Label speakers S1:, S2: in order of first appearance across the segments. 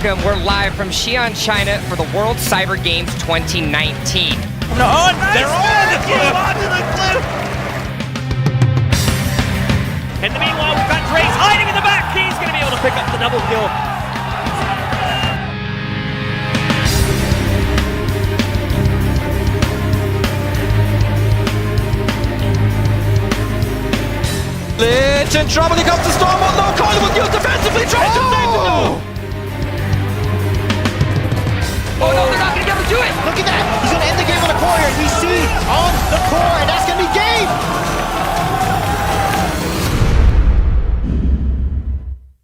S1: welcome. We're live from Xi'an, China for the World Cyber Games 2019.
S2: No, oh, nice. They're on the cliff! Onto the cliff! In the meanwhile, we've got Drace hiding in the back. He's going to be able to pick up the double kill.
S3: Lich in trouble, he comes to Storm on low, Colin will use defensively, tries to save the no!
S1: Oh no, they're not going to be able to do it!
S4: Look at that! He's going to end the game on a core here. We see on the core, and that's going to be game!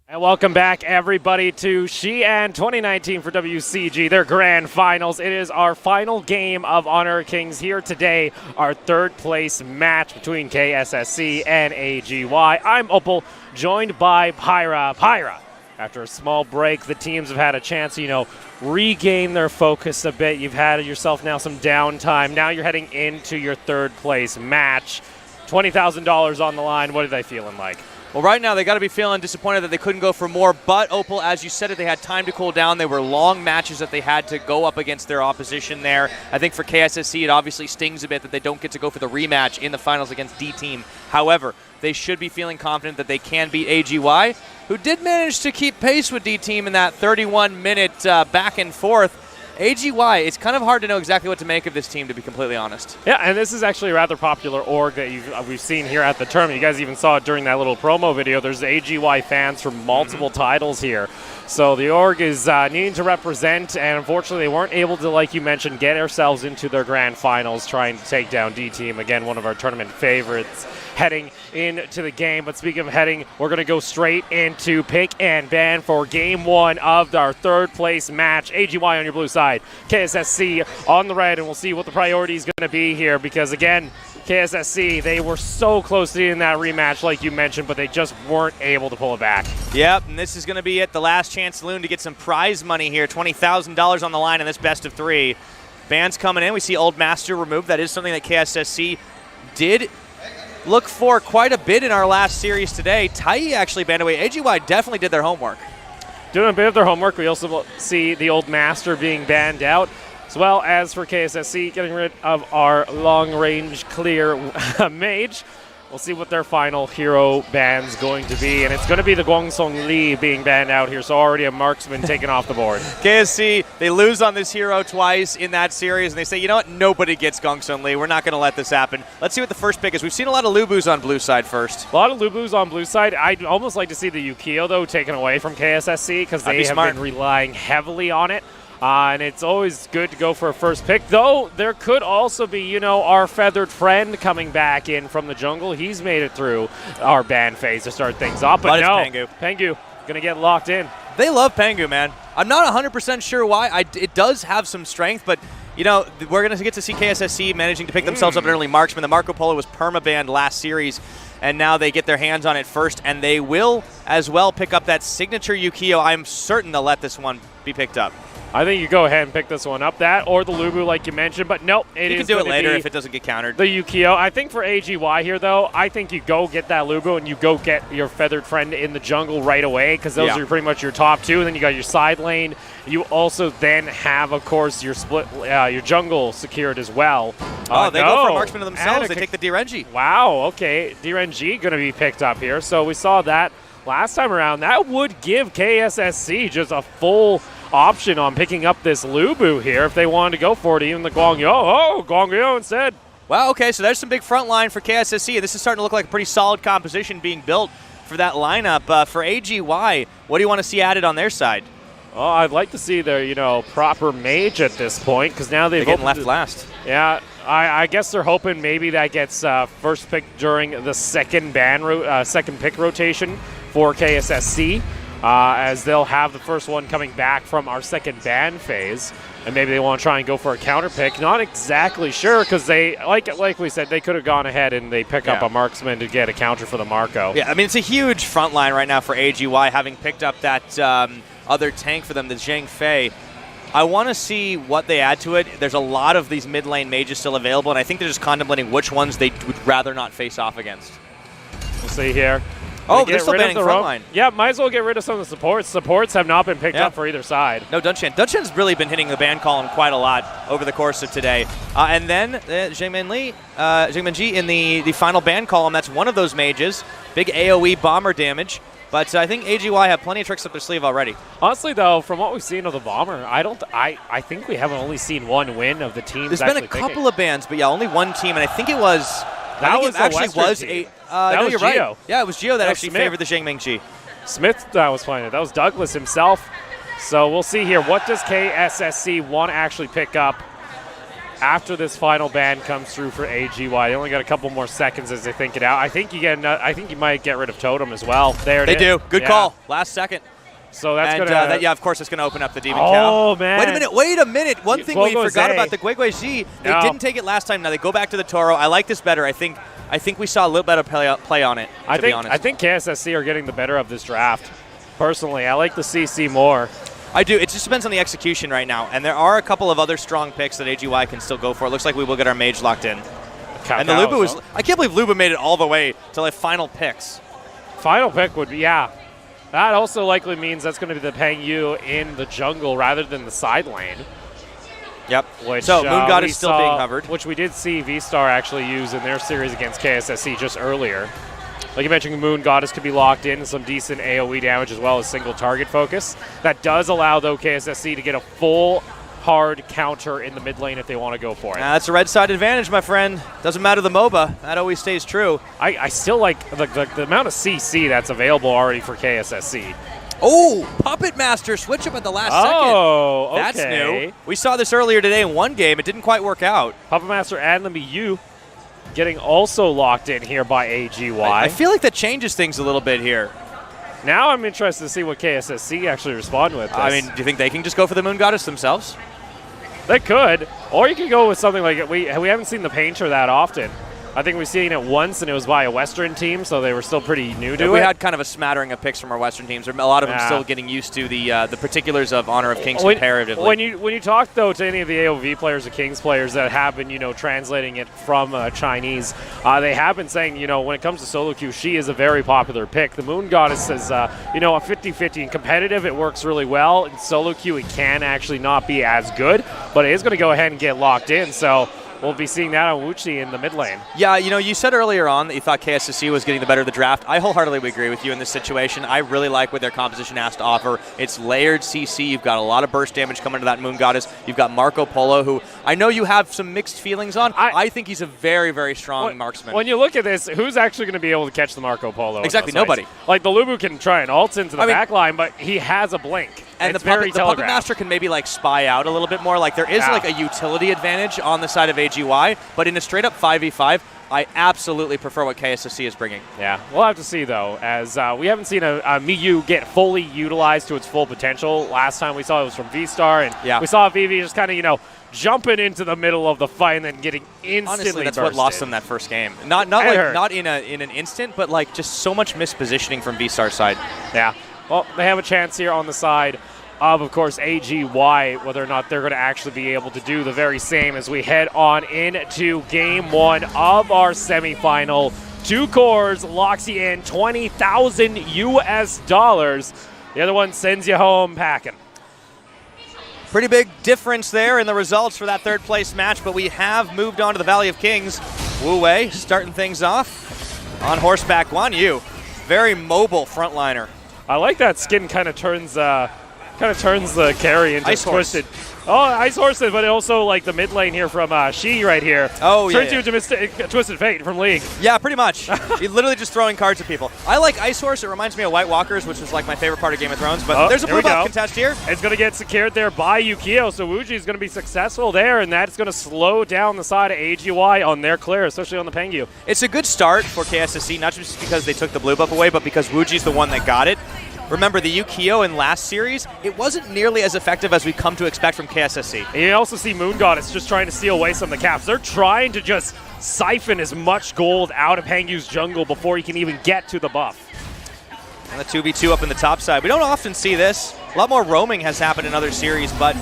S2: And welcome back, everybody, to Xi'an 2019 for WCG, their grand finals. It is our final game of Honor Kings here today, our third place match between KSSC and AG.Y. I'm Opal, joined by Pyra. Pyra, after a small break, the teams have had a chance to, regain their focus a bit. You've had yourself now some downtime. Now you're heading into your third place match. $20,000 on the line. What are they feeling like?
S5: Well, right now they got to be feeling disappointed that they couldn't go for more, but Opal, as you said it, they had time to cool down. They were long matches that they had to go up against their opposition there. I think for KSSC it obviously stings a bit that they don't get to go for the rematch in the finals against D-Team. However, they should be feeling confident that they can beat AG.Y, who did manage to keep pace with D-Team in that 31-minute back and forth. AG.Y, it's kind of hard to know exactly what to make of this team, to be completely honest.
S2: Yeah, and this is actually a rather popular org that we've seen here at the tournament. You guys even saw it during that little promo video. There's AG.Y fans from multiple titles here. So the org is needing to represent, and unfortunately they weren't able to, like you mentioned, get ourselves into their grand finals, trying to take down D-Team, again, one of our tournament favorites, heading into the game. But speaking of heading, we're going to go straight into pick and ban for game one of our third place match. AG.Y on your blue side, KSSC on the red, and we'll see what the priority is going to be here, because again, KSSC, they were so close to getting that rematch like you mentioned, but they just weren't able to pull it back.
S5: Yep, and this is going to be it, the last chance saloon to get some prize money here. $20,000 on the line in this best of three. Bans coming in. We see Old Master removed. That is something that KSSC did look for quite a bit in our last series today. Tai actually banned away. AG.Y definitely did their homework.
S2: Doing a bit of their homework. We also see the Old Master being banned out. As well as for KSSC, getting rid of our long-range clear mage. We'll see what their final hero ban's going to be, and it's going to be the Guangsong Li being banned out here, so already a marksman taken off the board.
S5: KSC, they lose on this hero twice in that series, and they say, you know what, nobody gets Guangsong Li. We're not going to let this happen. Let's see what the first pick is. We've seen a lot of Lubus on blue side first.
S2: A lot of Lubus on blue side. I'd almost like to see the Yukio, though, taken away from KSSC, because they have been relying heavily on it. And it's always good to go for a first pick, though there could also be, our feathered friend coming back in from the jungle. He's made it through our ban phase to start things off, but no, Pengu going to get locked in.
S5: They love Pengu, man. I'm not 100% sure why. It does have some strength, but, we're going to get to see KSSC managing to pick themselves up an early marksman. The Marco Polo was perma-banned last series, and now they get their hands on it first, and they will as well pick up that signature Yukio. I'm certain they'll let this one be picked up.
S2: I think you go ahead and pick this one up, that or the Lubu like you mentioned, but nope.
S5: You can do it later if it doesn't get countered.
S2: The Yukio. I think for AG.Y here, though, I think you go get that Lubu and you go get your feathered friend in the jungle right away, because those are pretty much your top two, and then you got your side lane. You also then have, of course, your split, your jungle secured as well.
S5: They go for a marksman of themselves. They take the DRNG.
S2: Wow, okay. DRNG going to be picked up here, so we saw that last time around. That would give KSSC just a full option on picking up this Lubu here if they wanted to go for it, even the Guangyo. Oh, Guangyo instead.
S5: Well, okay, so there's some big front line for KSSC. This is starting to look like a pretty solid composition being built for that lineup. For AG.Y, what do you want to see added on their side?
S2: Well, I'd like to see their, proper mage at this point, because now they're
S5: getting left last.
S2: Yeah, I guess they're hoping maybe that gets first pick during the second pick rotation for KSSC. As they'll have the first one coming back from our second ban phase, and maybe they want to try and go for a counter pick. Not exactly sure, because they, like we said, they could have gone ahead and they pick up a marksman to get a counter for the Marco.
S5: Yeah, I mean, it's a huge front line right now for AG.Y, having picked up that other tank for them, the Zhang Fei. I want to see what they add to it. There's a lot of these mid lane mages still available, and I think they're just contemplating which ones they would rather not face off against.
S2: We'll see here.
S5: Oh, they're still banning frontline.
S2: Yeah, might as well get rid of some of the supports. Supports have not been picked up for either side.
S5: No, Dunshan. Dunshan's really been hitting the ban column quite a lot over the course of today. And then Jingmenji in the final ban column. That's one of those mages. Big AoE bomber damage. But I think AG.Y have plenty of tricks up their sleeve already.
S2: Honestly, though, from what we've seen of the bomber, I think we haven't only seen one win of the teams.
S5: There's been a couple of bans, but yeah, only one team, and I think it was.
S2: That was
S5: actually was
S2: team.
S5: no, you're
S2: Geo.
S5: right. Yeah, it was Geo that actually
S2: Smith.
S5: favored the Zhengmingji.
S2: Smith was playing it. That was Douglas himself. So we'll see here. What does KSSC want to actually pick up after this final ban comes through for AG.Y? They only got a couple more seconds as they think it out. I think you might get rid of Totem as well. There it is.
S5: They do. Good call. Last second.
S2: So that's
S5: and,
S2: going to...
S5: of course, it's going to open up the Demon Cow.
S2: Oh, man.
S5: Wait a minute. One thing we forgot about the
S2: WCG.
S5: They didn't take it last time. Now they go back to the Toro. I like this better. I think we saw a little better play on it, to be honest.
S2: I think KSSC are getting the better of this draft. Personally, I like the CC more.
S5: I do. It just depends on the execution right now. And there are a couple of other strong picks that AG.Y can still go for. It looks like we will get our mage locked in. And the Luba was... I can't believe Luba made it all the way to like final picks.
S2: Final pick would be, yeah. That also likely means that's going to be the Pengyu in the jungle rather than the side lane.
S5: Yep.
S2: Which,
S5: so Moon God is still being hovered.
S2: Which we did see V-Star actually use in their series against KSSC just earlier. Like you mentioned, Moon Goddess could be locked in, some decent AoE damage as well as single target focus. That does allow, though, KSSC to get a full hard counter in the mid lane if they want to go for it.
S5: That's a red side advantage, my friend. Doesn't matter the MOBA. That always stays true.
S2: I still like the amount of CC that's available already for KSSC.
S5: Oh, Puppet Master switch up at the last second.
S2: Oh, okay.
S5: That's new. We saw this earlier today in one game. It didn't quite work out.
S2: Puppet Master and the MU getting also locked in here by AG.Y.
S5: I feel like that changes things a little bit here.
S2: Now I'm interested to see what KSSC actually respond with this.
S5: I mean, do you think they can just go for the Moon Goddess themselves?
S2: They could. Or you could go with something like, we haven't seen the Painter that often. I think we've seen it once, and it was by a Western team, so they were still pretty new to it.
S5: We had kind of a smattering of picks from our Western teams. A lot of them still getting used to the particulars of Honor of Kings comparatively.
S2: When you talk, though, to any of the AOV players or Kings players that have been, translating it from Chinese, they have been saying, when it comes to solo queue, she is a very popular pick. The Moon Goddess is, a 50-50. In competitive, it works really well. In solo queue, it can actually not be as good, but it is going to go ahead and get locked in, so... We'll be seeing that on Wuchi in the mid lane.
S5: Yeah, you said earlier on that you thought KSSC was getting the better of the draft. I wholeheartedly agree with you in this situation. I really like what their composition has to offer. It's layered CC. You've got a lot of burst damage coming to that Moon Goddess. You've got Marco Polo, who I know you have some mixed feelings on. I think he's a very, very strong marksman.
S2: When you look at this, who's actually going to be able to catch the Marco Polo?
S5: Exactly, nobody.
S2: Like, the Lubu can try and ult into the back line, but he has a blink.
S5: And the Puppet Master can maybe spy out a little bit more. There is a utility advantage on the side of AG.Y, but in a straight-up 5v5, I absolutely prefer what KSSC is bringing.
S2: Yeah, we'll have to see, though, as we haven't seen a Miyu get fully utilized to its full potential. Last time we saw it was from V-Star, and we saw Vivi just kind of, jumping into the middle of the fight and then getting instantly
S5: Honestly, that's
S2: bursted.
S5: what lost them that first game. Not in an instant, but just so much mispositioning from V-Star's side.
S2: Yeah. Well, they have a chance here on the side of course, AG.Y, whether or not they're going to actually be able to do the very same as we head on into Game 1 of our semifinal. 2 cores locks you in $20,000 US. The other one sends you home packing.
S5: Pretty big difference there in the results for that third-place match, but we have moved on to the Valley of Kings. Wu Wei starting things off on horseback. Guan Yu, very mobile frontliner.
S2: I like that skin kind of turns the carry into Twisted. Oh, Ice Horse, but also the mid lane here from Xi right here.
S5: Oh,
S2: turns you into Twisted Fate from League.
S5: Yeah, pretty much. He's literally just throwing cards at people. I like Ice Horse. It reminds me of White Walkers, which was my favorite part of Game of Thrones. But there's a blue buff contest here.
S2: It's going to get secured there by Yukio, so Wuji is going to be successful there, and that's going to slow down the side of AG.Y on their clear, especially on the Pengyu.
S5: It's a good start for KSSC, not just because they took the blue buff away, but because Wuji's the one that got it. Remember, the Yukio in last series, it wasn't nearly as effective as we've come to expect from KSSC.
S2: And you also see Moon Goddess just trying to steal away some of the caps. They're trying to just siphon as much gold out of Pengyu's jungle before he can even get to the buff.
S5: And the 2v2 up in the top side. We don't often see this. A lot more roaming has happened in other series, but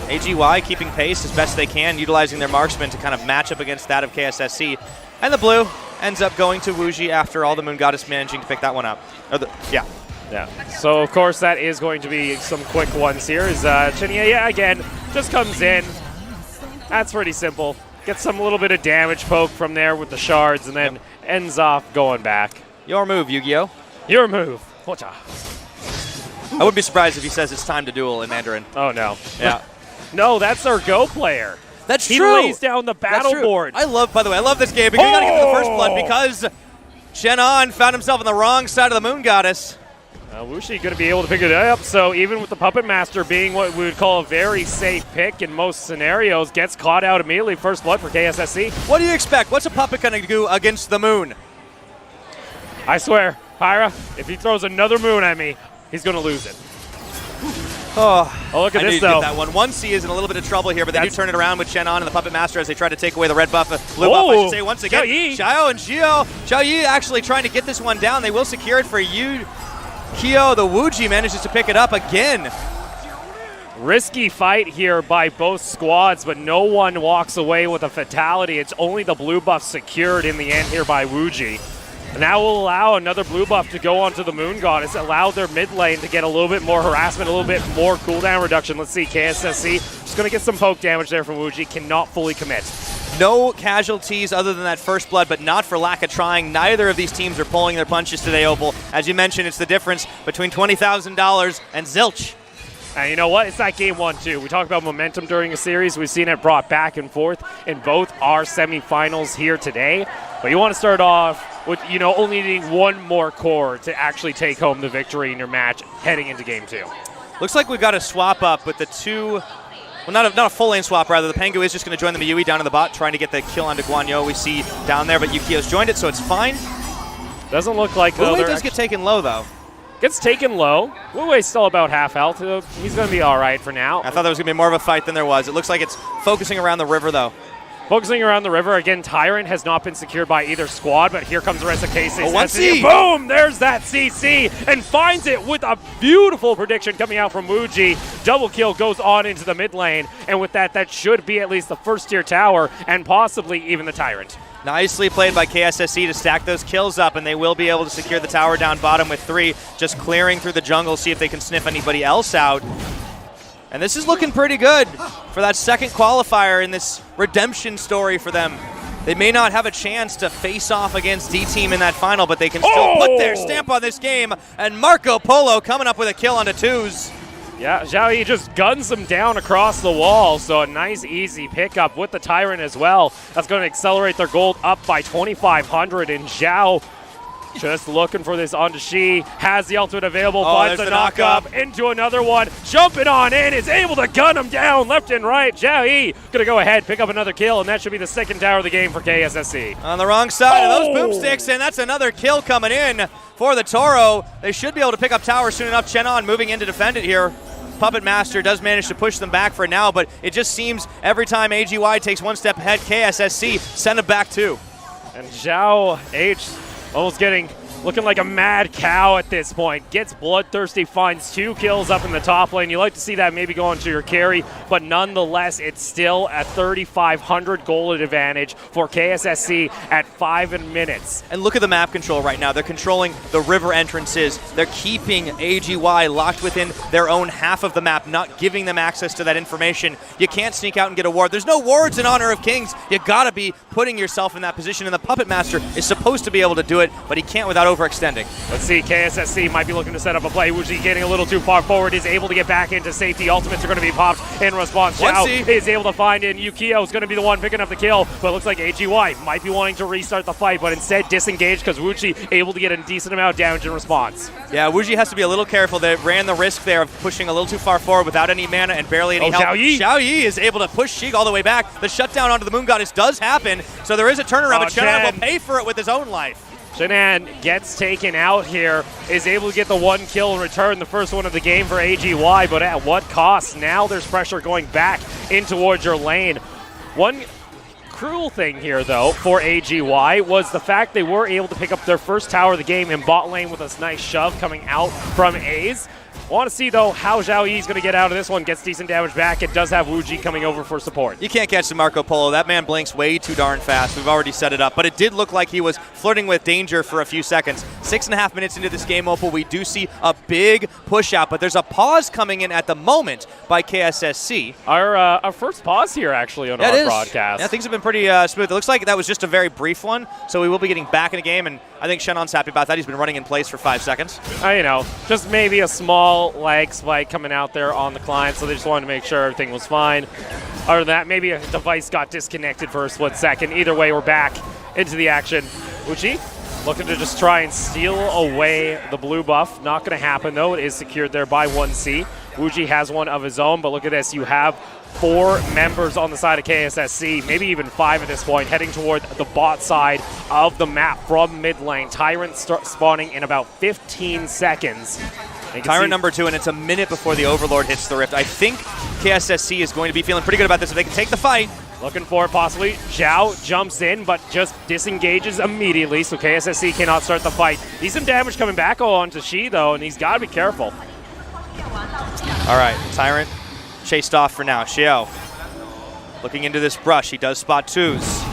S5: AG.Y keeping pace as best they can, utilizing their marksman to kind of match up against that of KSSC. And the blue ends up going to WCG after all, the Moon Goddess managing to pick that one up. Yeah.
S2: So, of course, that is going to be some quick ones here. Is Xi'an, again, just comes in. That's pretty simple. Gets some little bit of damage poke from there with the shards, and then ends off going back.
S5: Your move, Yu-Gi-Oh!
S2: Your move. Whatcha?
S5: I wouldn't be surprised if he says it's time to duel in Mandarin.
S2: Oh, no.
S5: Yeah.
S2: No, that's our Go player.
S5: That's
S2: he
S5: true.
S2: He lays down the battle board.
S5: By the way, I love this game because you got to give him the first blood because Xi'an found himself on the wrong side of the Moon Goddess.
S2: WCG going to be able to pick it up, so even with the Puppet Master being what we would call a very safe pick in most scenarios, gets caught out immediately. First blood for KSSC.
S5: What do you expect? What's a Puppet going to do against the Moon?
S2: I swear, Pyra, if he throws another Moon at me, he's going to lose it. Oh, look at this, though.
S5: That one. 1C is in a little bit of trouble here, but they do turn it around with Xi'an and the Puppet Master as they try to take away the red buff. Blue buff, I should say, once again. Xiao and Xiao. Xiao actually trying to get this one down. They will secure it for Yu. Kyo, the WCG manages to pick it up again.
S2: Risky fight here by both squads, but no one walks away with a fatality. It's only the blue buff secured in the end here by WCG. And that will allow another blue buff to go onto the Moon Goddess, allow their mid lane to get a little bit more harassment, a little bit more cooldown reduction. Let's see, KSSC just going to get some poke damage there from WCG, cannot fully commit.
S5: No casualties other than that first blood, but not for lack of trying. Neither of these teams are pulling their punches today, Opal. As you mentioned, it's the difference between $20,000 and zilch.
S2: And you know what? It's that game 1, too. We talked about momentum during a series. We've seen it brought back and forth in both our semifinals here today. But you want to start off with, only needing one more core to actually take home the victory in your match heading into game 2.
S5: Looks like we've got a swap up with the two. Well, not a full lane swap, rather. The Pengu is just going to join the Miyui down in the bot, trying to get the kill onto Guanyo we see down there, but Yukio's joined it, so it's fine.
S2: Doesn't look like, though.
S5: Wu does get taken low, though.
S2: Gets taken low. Wu-Wei's still about half health. He's going to be all right for now.
S5: I thought there was going to be more of a fight than there was. It looks like it's focusing around the river, though.
S2: Focusing around the river. Again, Tyrant has not been secured by either squad, but here comes the rest of KSSC.
S5: 1C.
S2: Boom! There's that CC, and finds it with a beautiful prediction coming out from WCG. Double kill goes on into the mid lane, and with that should be at least the first tier tower, and possibly even the Tyrant.
S5: Nicely played by KSSC to stack those kills up, and they will be able to secure the tower down bottom with 3, just clearing through the jungle, see if they can sniff anybody else out. And this is looking pretty good for that second qualifier in this redemption story for them. They may not have a chance to face off against D-Team in that final, but they can still put their stamp on this game. And Marco Polo coming up with a kill onto 2s.
S2: Yeah, Xi'an just guns them down across the wall, so a nice, easy pickup with the Tyrant as well. That's going to accelerate their gold up by 2,500, and Xiao just looking for this onto Xi, has the ultimate available, finds the knock-up into another one, jumping on in, is able to gun him down left and right. Xiao going to go ahead, pick up another kill, and that should be the second tower of the game for KSSC.
S5: On the wrong side of those boomsticks, and that's another kill coming in for the Toro. They should be able to pick up tower soon enough. Xi'an moving in to defend it here. Puppet Master does manage to push them back for now, but it just seems every time AG.Y takes one step ahead, KSSC send them back too.
S2: And Xiao H almost looking like a mad cow at this point. Gets bloodthirsty, finds 2 kills up in the top lane. You like to see that maybe go into your carry, but nonetheless, it's still a 3,500 gold advantage for KSSC at 5 minutes.
S5: And look at the map control right now. They're controlling the river entrances. They're keeping AG.Y locked within their own half of the map, not giving them access to that information. You can't sneak out and get a ward. There's no wards in Honor of Kings. You gotta be putting yourself in that position, and the Puppet Master is supposed to be able to do it, but he can't without overextending.
S2: Let's see, KSSC might be looking to set up a play. WCG getting a little too far forward, is able to get back into safety. Ultimates are going to be popped in response. Xiao is able to find in. Yukio is going to be the one picking up the kill, but it looks like AG.Y might be wanting to restart the fight, but instead disengaged because WCG able to get a decent amount of damage in response.
S5: Yeah, WCG has to be a little careful. They ran the risk there of pushing a little too far forward without any mana and barely any help. Xiao is able to push Sheik all the way back. The shutdown onto the Moon Goddess does happen, so there is a turnaround, but Xi'an will pay for it with his own life.
S2: Xi'an gets taken out here, is able to get the 1 kill in return, the first one of the game for AG.Y, but at what cost? Now there's pressure going back in towards your lane. One cruel thing here, though, for AG.Y was the fact they were able to pick up their first tower of the game in bot lane with a nice shove coming out from A's. Want to see, though, how Xi'an is going to get out of this one. Gets decent damage back. It does have WCG coming over for support.
S5: You can't catch the Marco Polo. That man blinks way too darn fast. We've already set it up. But it did look like he was flirting with danger for a few seconds. 6.5 minutes into this game, Opal, we do see a big push out. But there's a pause coming in at the moment by KSSC.
S2: Our first pause here, actually, on our broadcast.
S5: Yeah, things have been pretty smooth. It looks like that was just a very brief one. So we will be getting back in the game. And I think Xi'an's happy about that. He's been running in place for 5 seconds.
S2: You know, just maybe a small lag spike coming out there on the client, so they just wanted to make sure everything was fine. Other than that, maybe a device got disconnected for a split second. Either way, we're back into the action. Uchi looking to just try and steal away the blue buff. Not going to happen, though. It is secured there by 1C. Wuji has one of his own, but look at this. You have 4 members on the side of KSSC, maybe even 5 at this point, heading toward the bot side of the map from mid lane. Tyrant spawning in about 15 seconds.
S5: Tyrant number 2, and it's a minute before the Overlord hits the Rift. I think KSSC is going to be feeling pretty good about this if they can take the fight.
S2: Looking for it possibly. Xiao jumps in, but just disengages immediately, so KSSC cannot start the fight. Decent damage coming back onto Xi, though, and he's got to be careful.
S5: All right, Tyrant chased off for now. Xiao looking into this brush. He does spot 2s.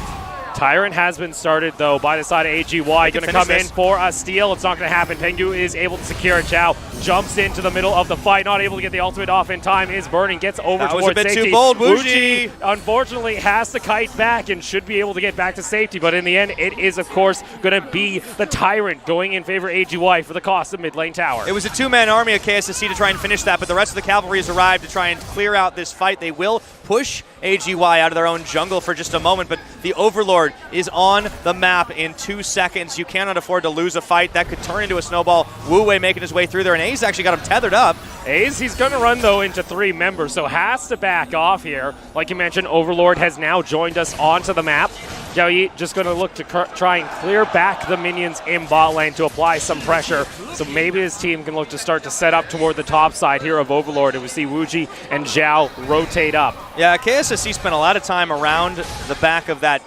S2: Tyrant has been started, though, by the side of AG.Y. Going to come in for a steal. It's not going to happen. Tengu is able to secure it. Xiao jumps into the middle of the fight. Not able to get the ultimate off in time. Is burning. Gets over towards safety.
S5: That was a bit too bold,
S2: WCG, unfortunately, has to kite back and should be able to get back to safety. But in the end, it is, of course, going to be the Tyrant going in favor of AG.Y for the cost of mid lane tower.
S5: It was a 2-man army of KSSC to try and finish that, but the rest of the cavalry has arrived to try and clear out this fight. They will push AG.Y out of their own jungle for just a moment, but the Overlord is on the map in 2 seconds. You cannot afford to lose a fight. That could turn into a snowball. Wu Wei making his way through there, and A's actually got him tethered up.
S2: A's, he's going to run, though, into 3 members, so has to back off here. Like you mentioned, Overlord has now joined us onto the map. Xi'an just going to look to try and clear back the minions in bot lane to apply some pressure. So maybe his team can look to start to set up toward the top side here of Overlord. And we see Wuji and Xiao rotate up.
S5: Yeah, KSSC spent a lot of time around the back of that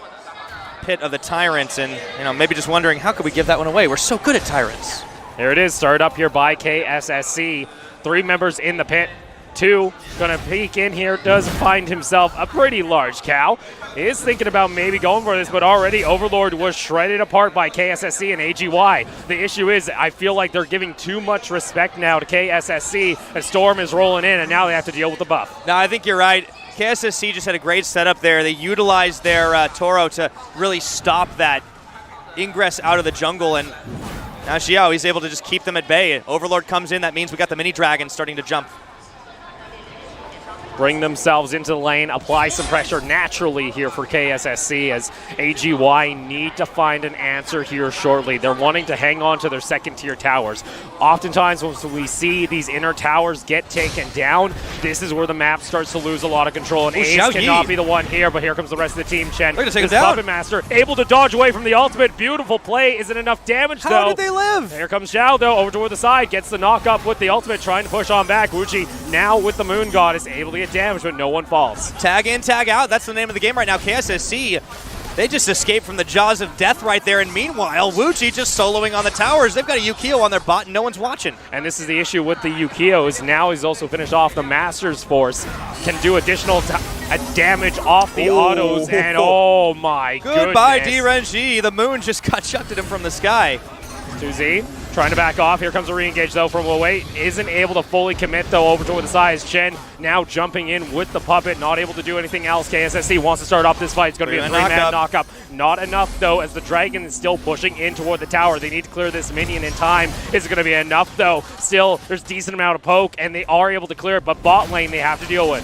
S5: pit of the Tyrants, and maybe just wondering, how could we give that one away? We're so good at Tyrants.
S2: There it is, started up here by KSSC. 3 members in the pit. 2 gonna peek in here, does find himself a pretty large cow. He is thinking about maybe going for this, but already Overlord was shredded apart by KSSC and AG.Y. The issue is, I feel like they're giving too much respect now to KSSC, as Storm is rolling in, and now they have to deal with the buff.
S5: No, I think you're right. KSSC just had a great setup there. They utilized their Toro to really stop that ingress out of the jungle, and now Xiao, he's able to just keep them at bay. Overlord comes in, that means we got the mini dragons starting to jump.
S2: Bring themselves into the lane, apply some pressure naturally here for KSSC, as AG.Y need to find an answer here shortly. They're wanting to hang on to their second-tier towers. Oftentimes when we see these inner towers get taken down, this is where the map starts to lose a lot of control, and Ace cannot be the one here, but here comes the rest of the team. Chen,
S5: they're gonna take him down.
S2: Puppet Master, able to dodge away from the ultimate. Beautiful play. Isn't enough damage, though.
S5: How did they live?
S2: Here comes Xiao, though, over toward the side, gets the knock up with the ultimate, trying to push on back. Wuji now with the Moon Goddess, able to get damage, but no one falls.
S5: Tag in, tag out. That's the name of the game right now. KSSC, they just escaped from the jaws of death right there. And meanwhile, Wuji just soloing on the towers. They've got a Yukio on their bot and no one's watching.
S2: And this is the issue with the Yukios. Now he's also finished off the Master's Force. Can do additional damage off the autos. And oh my goodness.
S5: Goodbye, D-Renji. The Moon just got chucked at him from the sky.
S2: 2Z trying to back off. Here comes a re-engage, though, from Wei. Isn't able to fully commit, though, over toward the side. As Chen now jumping in with the puppet, not able to do anything else. KSSC wants to start off this fight. It's going to be a 3-man knock-up. Not enough, though, as the Dragon is still pushing in toward the tower. They need to clear this minion in time. Is it going to be enough, though? Still, there's decent amount of poke, and they are able to clear it, but bot lane they have to deal with.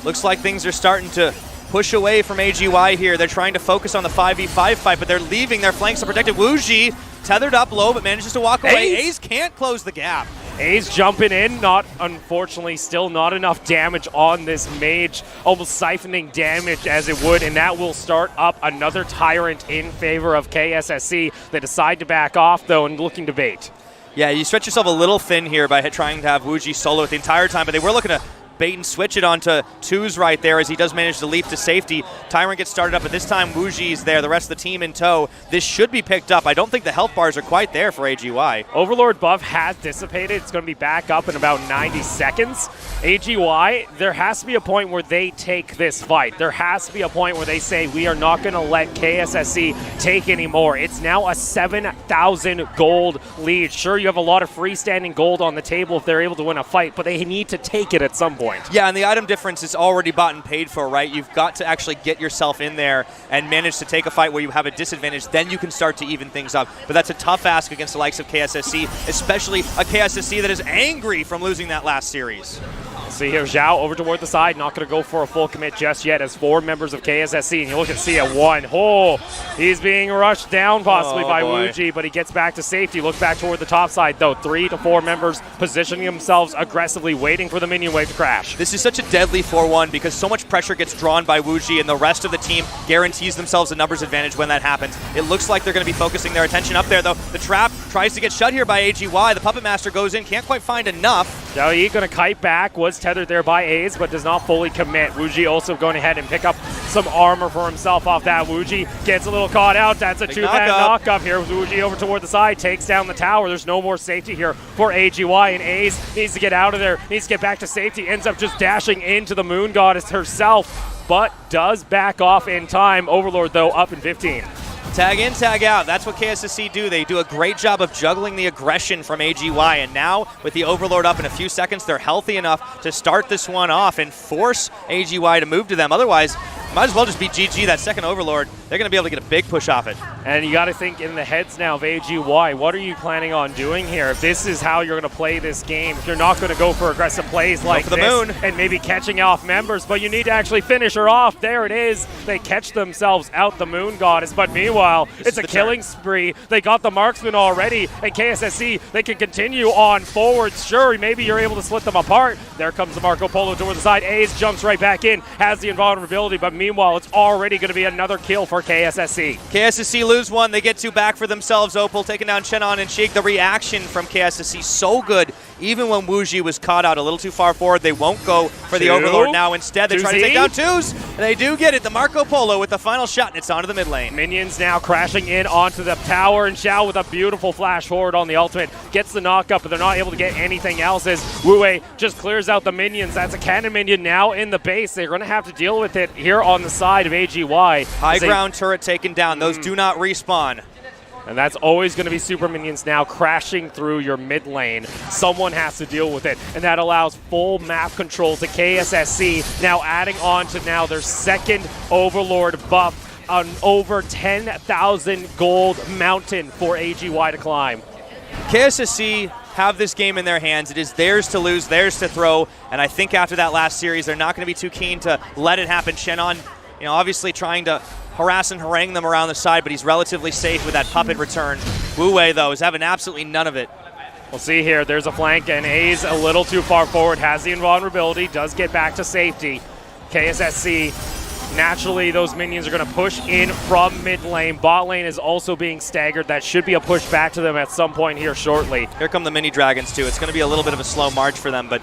S5: Looks like things are starting to push away from AG.Y here. They're trying to focus on the 5v5 fight, but they're leaving their flanks unprotected. Wuji tethered up low, but manages to walk away. A's can't close the gap.
S2: A's jumping in, unfortunately, still not enough damage on this mage, almost siphoning damage as it would, and that will start up another Tyrant in favor of KSSC. They decide to back off, though, and looking to bait.
S5: Yeah, you stretch yourself a little thin here by trying to have Wuji solo it the entire time, but they were looking to bait and switch it onto twos right there as he does manage to leap to safety. Tyrant gets started up, but this time WuXi's there, the rest of the team in tow. This should be picked up. I don't think the health bars are quite there for AG.Y.
S2: Overlord buff has dissipated. It's going to be back up in about 90 seconds. AG.Y, there has to be a point where they take this fight. There has to be a point where they say, we are not going to let KSSC take anymore. It's now a 7,000 gold lead. Sure, you have a lot of freestanding gold on the table if they're able to win a fight, but they need to take it at some point.
S5: Yeah, and the item difference is already bought and paid for, right? You've got to actually get yourself in there and manage to take a fight where you have a disadvantage. Then you can start to even things up. But that's a tough ask against the likes of KSSC, especially a KSSC that is angry from losing that last series.
S2: See here, Xiao over toward the side, not going to go for a full commit just yet as 4 members of KSSC, and you look at Xi'an. Oh, he's being rushed down possibly by WuXi, but he gets back to safety. Look back toward the top side, though. 3 to 4 members positioning themselves aggressively, waiting for the minion wave to crash.
S5: This is such a deadly 4-1 because so much pressure gets drawn by WuXi, and the rest of the team guarantees themselves a numbers advantage when that happens. It looks like they're going to be focusing their attention up there, though. The trap tries to get shut here by AG.Y. The Puppet Master goes in, can't quite find enough.
S2: Xiao going to kite back, was tethered there by AG, but does not fully commit. WuXi also going ahead and pick up some armor for himself off that. WuXi gets a little caught out. That's a 2-man knock-up here. WuXi over toward the side, takes down the tower. There's no more safety here for AG.Y, and AG needs to get out of there, needs to get back to safety, ends up just dashing into the Moon Goddess herself, but does back off in time. Overlord, though, up in 15.
S5: Tag in, tag out. That's what KSSC do. They do a great job of juggling the aggression from AG.Y, and now with the Overlord up in a few seconds, they're healthy enough to start this one off and force AG.Y to move to them. Otherwise, might as well just be GG. That second Overlord, they're going to be able to get a big push off it.
S2: And you got to think in the heads now of AG.Y, what are you planning on doing here? If this is how you're going to play this game, if you're not going to go for aggressive plays like
S5: for the
S2: this
S5: moon
S2: and maybe catching off members, but you need to actually finish her off. There it is. They catch themselves out the Moon Goddess, but meanwhile, it's a killing spree. They got the marksman already, and KSSC, they can continue on forwards. Sure, maybe you're able to split them apart. There comes the Marco Polo toward the side. Ace jumps right back in, has the invulnerability, but meanwhile, it's already going to be another kill for KSSC.
S5: KSSC lose one. They get 2 back for themselves. Opal taking down Xi'an and Sheik. The reaction from KSSC so good. Even when WuXi was caught out a little too far forward, they won't go for the Overlord now. Instead, they try to take down twos. And they do get it. The Marco Polo with the final shot, and it's onto the mid lane.
S2: Minions now crashing in onto the tower, and Xiao with a beautiful flash forward on the ultimate gets the knock-up, but they're not able to get anything else as Wu-Wei just clears out the minions. That's a cannon minion now in the base. They're going to have to deal with it here on the side of AG.Y.
S5: High ground turret taken down. Those do not respawn.
S2: And that's always going to be super minions now crashing through your mid lane. Someone has to deal with it, and that allows full map control to KSSC, now adding on to now their second Overlord buff, an over 10,000 gold mountain for AG.Y to climb.
S5: KSSC have this game in their hands. It is theirs to lose, theirs to throw, and I think after that last series, they're not going to be too keen to let it happen. Xi'an, obviously trying to harass and harangue them around the side, but he's relatively safe with that puppet return. Wu-Wei, though, is having absolutely none of it.
S2: We'll see here. There's a flank, and A's a little too far forward, has the invulnerability, does get back to safety. KSSC, naturally, those minions are going to push in from mid lane. Bot lane is also being staggered. That should be a push back to them at some point here shortly.
S5: Here come the mini dragons, too. It's going to be a little bit of a slow march for them, but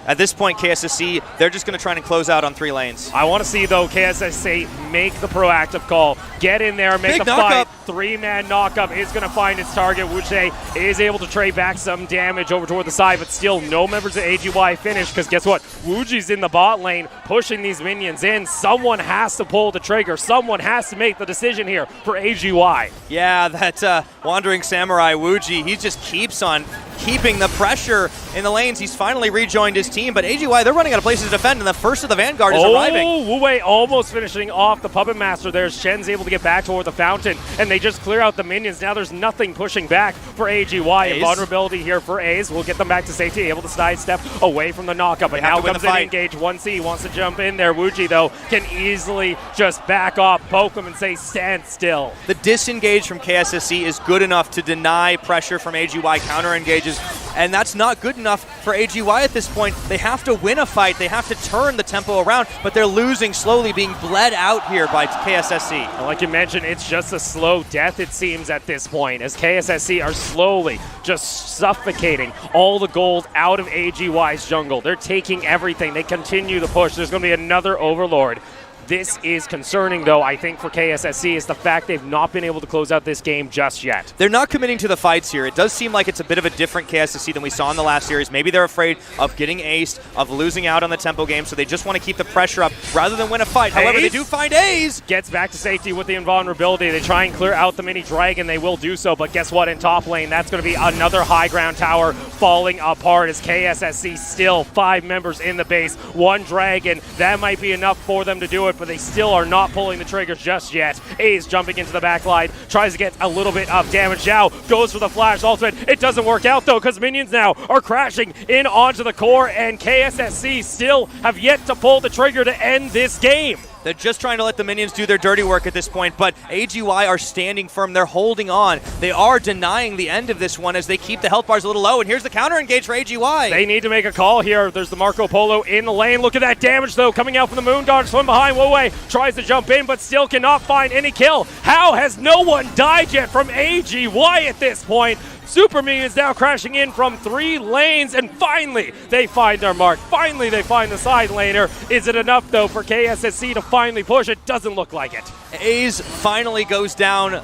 S5: at this point, KSSC, they're just going to try and close out on 3 lanes.
S2: I want to see, though, KSSC make the proactive call. Get in there, make
S5: Big
S2: the fight. 3-man knockup is going to find its target. WuXi is able to trade back some damage over toward the side, but still no members of AG.Y finish, because guess what? WuXi's in the bot lane pushing these minions in. Someone has to pull the trigger. Someone has to make the decision here for AG.Y.
S5: Yeah, that Wandering Samurai WuXi, he just keeps on keeping the pressure in the lanes. He's finally rejoined his team, but AG.Y, they're running out of places to defend, and the first of the Vanguard is arriving.
S2: Wu-Wei almost finishing off the Puppet Master there. Shen's able to get back toward the fountain, and they just clear out the minions. Now there's nothing pushing back for AG.Y. And vulnerability here for A's will get them back to safety, able to sidestep away from the knockup. But now comes in engage 1C, wants to jump in there. WuXi, though, can easily just back off, poke him, and say, stand still.
S5: The disengage from KSSC is good enough to deny pressure from AG.Y. Counter engages stages, and that's not good enough for AG.Y at this point. They have to win a fight. They have to turn the tempo around, but they're losing slowly, being bled out here by KSSC.
S2: And like you mentioned, it's just a slow death, it seems, at this point, as KSSC are slowly just suffocating all the gold out of AG.Y's jungle. They're taking everything. They continue to push. There's going to be another Overlord. This is concerning, though, I think, for KSSC, is the fact they've not been able to close out this game just yet.
S5: They're not committing to the fights here. It does seem like it's a bit of a different KSSC than we saw in the last series. Maybe they're afraid of getting aced, of losing out on the tempo game, so they just want to keep the pressure up rather than win a fight. However, they do find A's.
S2: Gets back to safety with the invulnerability. They try and clear out the mini dragon. They will do so, but guess what? In top lane, that's going to be another high ground tower falling apart as KSSC still 5 members in the base. 1 dragon. That might be enough for them to do it, but they still are not pulling the triggers just yet. A's jumping into the back line, tries to get a little bit of damage. Xi'an goes for the flash ultimate. It doesn't work out, though, because minions now are crashing in onto the core, and KSSC still have yet to pull the trigger to end this game.
S5: They're just trying to let the minions do their dirty work at this point, but AG.Y are standing firm. They're holding on. They are denying the end of this one as they keep the health bars a little low, and here's the counter engage for AG.Y.
S2: They need to make a call here. There's the Marco Polo in the lane. Look at that damage, though, coming out from the Moon Dodge. Swim behind. Woewei tries to jump in, but still cannot find any kill. How has no one died yet from AG.Y at this point? Super Minions now crashing in from 3 lanes, and finally they find their mark. Finally they find the side laner. Is it enough, though, for KSSC to finally push? It doesn't look like it.
S5: A's finally goes down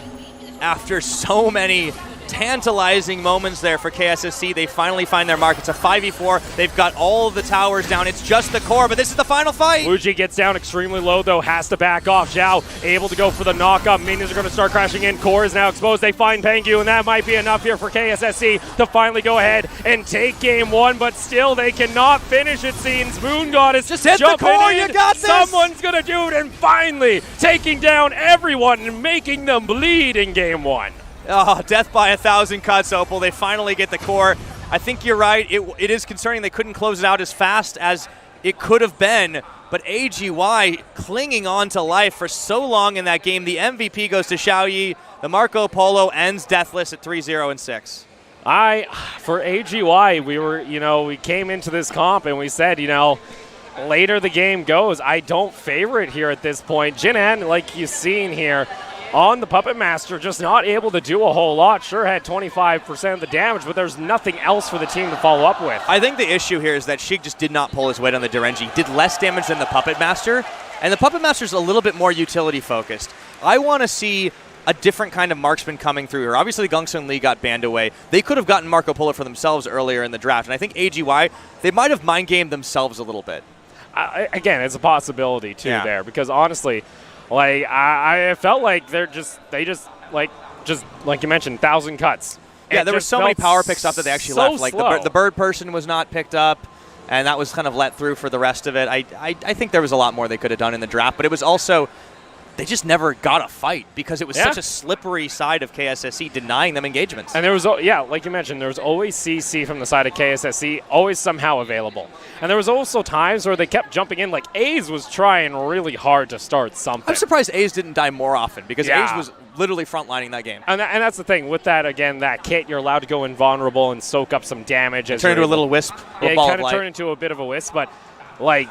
S5: after so many tantalizing moments there for KSSC. They finally find their mark. It's a 5v4. They've got all of the towers down. It's just the core, but this is the final fight.
S2: WCG gets down extremely low, though, has to back off. Xi'an able to go for the knock-up. Minions are going to start crashing in. Core is now exposed. They find Pengu, and that might be enough here for KSSC to finally go ahead and take game 1, but still they cannot finish, it seems. Moon God is
S5: just hit the core.
S2: In.
S5: You got this.
S2: Someone's going to do it, and finally taking down everyone and making them bleed in game 1.
S5: Oh, death by 1,000 cuts, Opal. They finally get the core. I think you're right. It is concerning they couldn't close it out as fast as it could have been, but AG.Y clinging on to life for so long in that game. The MVP goes to Xiaoyi. The Marco Polo ends deathless at 3-0 and 6.
S2: For AG.Y, we came into this comp and we said, later the game goes, I don't favor it here at this point. Xi'an, like you've seen here, on the Puppet Master, just not able to do a whole lot. Sure had 25% of the damage, but there's nothing else for the team to follow up with.
S5: I think the issue here is that Sheik just did not pull his weight on the Derenji. Did less damage than the Puppet Master, and the Puppet Master's a little bit more utility focused. I want to see a different kind of marksman coming through here. Obviously, Gongsun Lee got banned away. They could have gotten Marco Polo for themselves earlier in the draft, and I think AG.Y, they might have mind-gamed themselves a little bit.
S2: Again, it's a possibility, too, there, because honestly, I felt like they just like you mentioned, 1,000 cuts.
S5: Yeah, there were so many power picks up that they actually left. Like the bird person was not picked up, and that was kind of let through for the rest of it. I think there was a lot more they could have done in the draft, but it was also they just never got a fight because it was such a slippery side of KSSC denying them engagements.
S2: And there was, like you mentioned, there was always CC from the side of KSSC, always somehow available. And there was also times where they kept jumping in, like A's was trying really hard to start something.
S5: I'm surprised A's didn't die more often because A's was literally frontlining that game.
S2: And that's the thing. With that, again, that kit, you're allowed to go invulnerable and soak up some damage.
S5: Turn into a little wisp.
S2: Yeah, you kind of turn into a bit of a wisp, but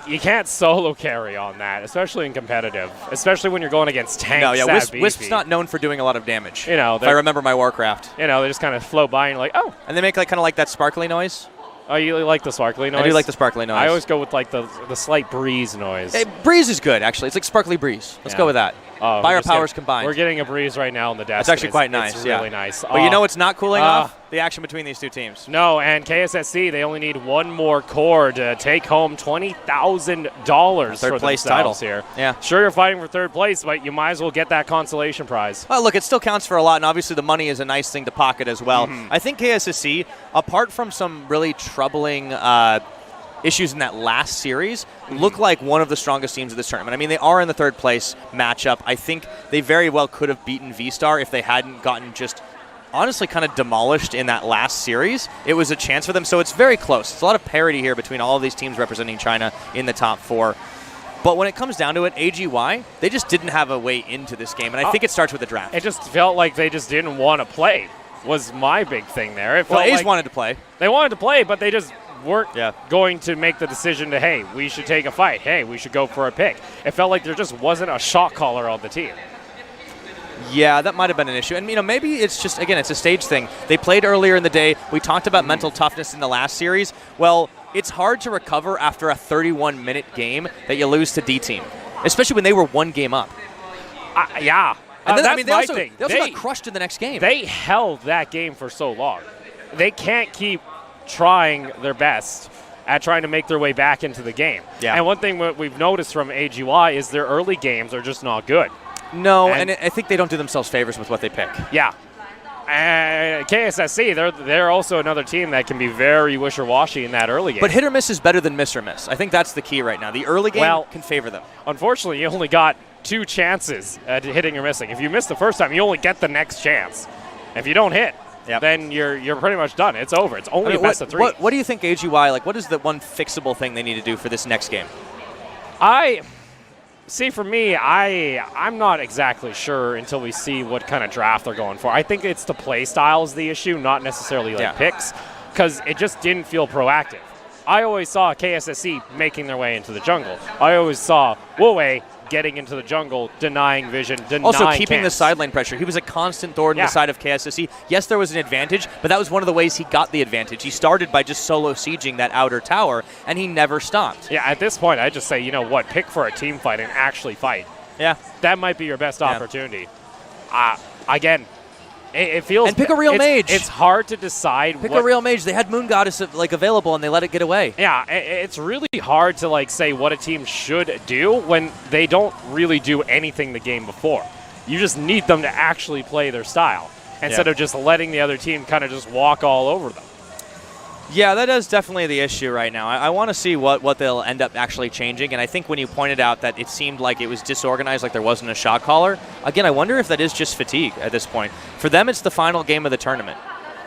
S2: you can't solo carry on that, especially in competitive, especially when you're going against tanks.
S5: No, Wisp's not known for doing a lot of damage. If I remember my Warcraft.
S2: They just kind of float by and you're like, oh.
S5: And they make kind of like that sparkly noise.
S2: Oh, you like the sparkly noise?
S5: I do like the sparkly noise.
S2: I always go with the slight breeze noise.
S5: Hey, breeze is good, actually. It's like sparkly breeze. Let's go with that. By our powers combined.
S2: We're getting a breeze right now on the desk.
S5: It's actually quite nice.
S2: It's really nice.
S5: But you know what's not cooling off? The action between these two teams.
S2: No, and KSSC, they only need one more core to take home $20,000 for
S5: place
S2: themselves
S5: title
S2: here.
S5: Yeah.
S2: Sure, you're fighting for third place, but you might as well get that consolation prize.
S5: Well, look, it still counts for a lot, and obviously the money is a nice thing to pocket as well. I think KSSC, apart from some really troubling issues in that last series, look like one of the strongest teams of this tournament. I mean, they are in the third place matchup. I think they very well could have beaten V-Star if they hadn't gotten just honestly kind of demolished in that last series. It was a chance for them, so it's very close. It's a lot of parity here between all of these teams representing China in the top 4. But when it comes down to it, AG.Y, they just didn't have a way into this game, and I think it starts with the draft.
S2: It just felt like they just didn't want to play. was my big thing there. It
S5: Well,
S2: felt
S5: A's
S2: like
S5: wanted to play.
S2: they wanted to play, but they just weren't
S5: Yeah.
S2: going to make the decision to, hey, we should take a fight. Hey, we should go for a pick. It felt like there just wasn't a shot caller on the team.
S5: Yeah, that might have been an issue. And, maybe it's just, again, it's a stage thing. They played earlier in the day. We talked about mental toughness in the last series. Well, it's hard to recover after a 31-minute game that you lose to D-Team, especially when they were one game up.
S2: Yeah.
S5: And then,
S2: that's
S5: they
S2: my
S5: also,
S2: thing.
S5: they also got crushed in the next game.
S2: They held that game for so long. They can't keep trying their best at trying to make their way back into the game.
S5: Yeah.
S2: And one thing we've noticed from AG.Y is their early games are just not good.
S5: No, and I think they don't do themselves favors with what they pick.
S2: Yeah. And KSSC, they're also another team that can be very wishy-washy in that early game.
S5: But hit or miss is better than miss or miss. I think that's the key right now. The early game can favor them.
S2: Unfortunately, you only got 2 chances at hitting or missing. If you miss the first time, you only get the next chance. If you don't hit, then you're pretty much done. It's over. It's only a best of 3.
S5: What do you think AG.Y, what is the one fixable thing they need to do for this next game?
S2: See, for me, I'm not exactly sure until we see what kind of draft they're going for. I think it's the play style is the issue, not necessarily picks, because it just didn't feel proactive. I always saw KSSC making their way into the jungle. I always saw Wu-Wei getting into the jungle, denying vision, denying
S5: Also keeping
S2: camps.
S5: the sideline pressure. He was a constant thorn in the side of KSSC. Yes, there was an advantage, but that was one of the ways he got the advantage. He started by just solo sieging that outer tower, and he never stopped.
S2: Yeah, at this point, I just say, you know what, pick for a team fight and actually fight.
S5: Yeah.
S2: That might be your best opportunity. Again, it feels...
S5: And pick a real mage.
S2: It's hard to decide
S5: Pick a real mage. They had Moon Goddess available, and they let it get away.
S2: Yeah, it's really hard to say what a team should do when they don't really do anything the game before. You just need them to actually play their style instead of just letting the other team kind of just walk all over them.
S5: Yeah, that is definitely the issue right now. I want to see what they'll end up actually changing, and I think when you pointed out that it seemed like it was disorganized, like there wasn't a shot caller, again, I wonder if that is just fatigue at this point. For them, it's the final game of the tournament.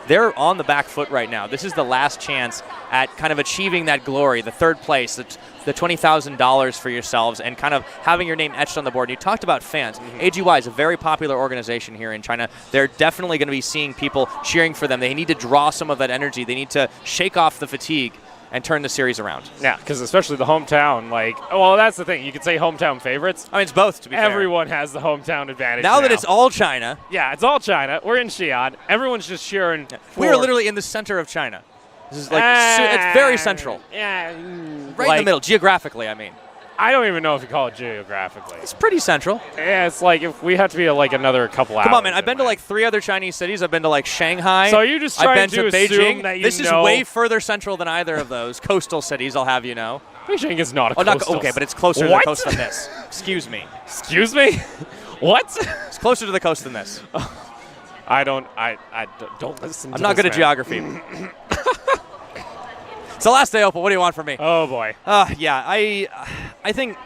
S5: They're on the back foot right now. This is the last chance at kind of achieving that glory, the third place, the $20,000 for yourselves, and kind of having your name etched on the board. And you talked about fans. AG.Y is a very popular organization here in China. They're definitely going to be seeing people cheering for them. They need to draw some of that energy. They need to shake off the fatigue and turn the series around.
S2: Yeah, because especially the hometown, well, that's the thing. You could say hometown favorites.
S5: I mean, it's both, to be fair.
S2: Everyone has the hometown advantage
S5: now that it's all China.
S2: Yeah, it's all China. We're in Xi'an. Everyone's just cheering.
S5: We are literally in the center of China. This is it's very central.
S2: Yeah.
S5: Right in the middle, geographically, I mean.
S2: I don't even know if you call it geographically.
S5: It's pretty central.
S2: Yeah, it's like if we have to be another couple hours.
S5: Come on, man. I've been to 3 other Chinese cities. I've been to Shanghai.
S2: So you just trying to assume
S5: Beijing.
S2: that you
S5: This
S2: know.
S5: is way further central than either of those coastal cities, I'll have you know.
S2: Beijing is not a coastal.
S5: Okay, but it's closer to the coast than this. Excuse me.
S2: Excuse me? What?
S5: It's closer to the coast than this.
S2: I don't listen to
S5: I'm not good at geography. It's the last day, Opal. What do you want from me?
S2: Oh, boy.
S5: Yeah, I think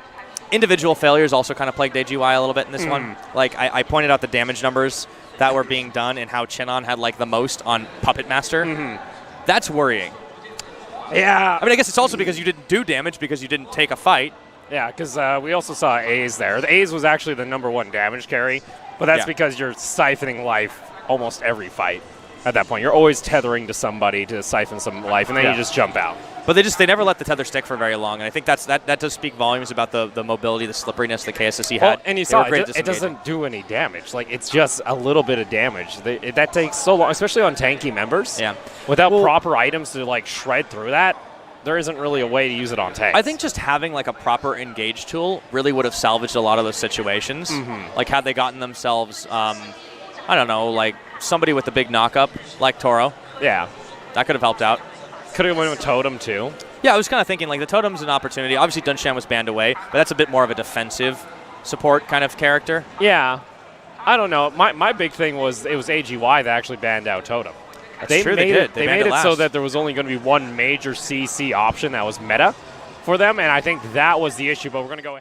S5: individual failures also kind of plagued AG.Y a little bit in this one. I pointed out the damage numbers that were being done and how Xi'an had the most on Puppet Master. That's worrying.
S2: Yeah.
S5: I mean, I guess it's also because you didn't do damage because you didn't take a fight.
S2: Yeah, because we also saw A's there. The A's was actually the #1 damage carry, but that's because you're siphoning life almost every fight. At that point, you're always tethering to somebody to siphon some life, and then you just jump out.
S5: But they never let the tether stick for very long, and I think that does speak volumes about the mobility, the slipperiness that KSSC had.
S2: Well, and you saw it doesn't do any damage. It's just a little bit of damage. That takes so long, especially on tanky members.
S5: Yeah.
S2: Without proper items to shred through that, there isn't really a way to use it on tanks.
S5: I think just having a proper engage tool really would have salvaged a lot of those situations. Had they gotten themselves, I don't know, somebody with a big knockup like Toro.
S2: Yeah.
S5: That could have helped out.
S2: Could have went with Totem, too.
S5: Yeah, I was kind of thinking, the Totem's an opportunity. Obviously, Dunshan was banned away, but that's a bit more of a defensive support kind of character.
S2: Yeah. I don't know. My big thing was it was AG.Y that actually banned out Totem.
S5: That's true, they did.
S2: They made it so that there was only going to be one major CC option that was meta for them, and I think that was the issue, but we're going to go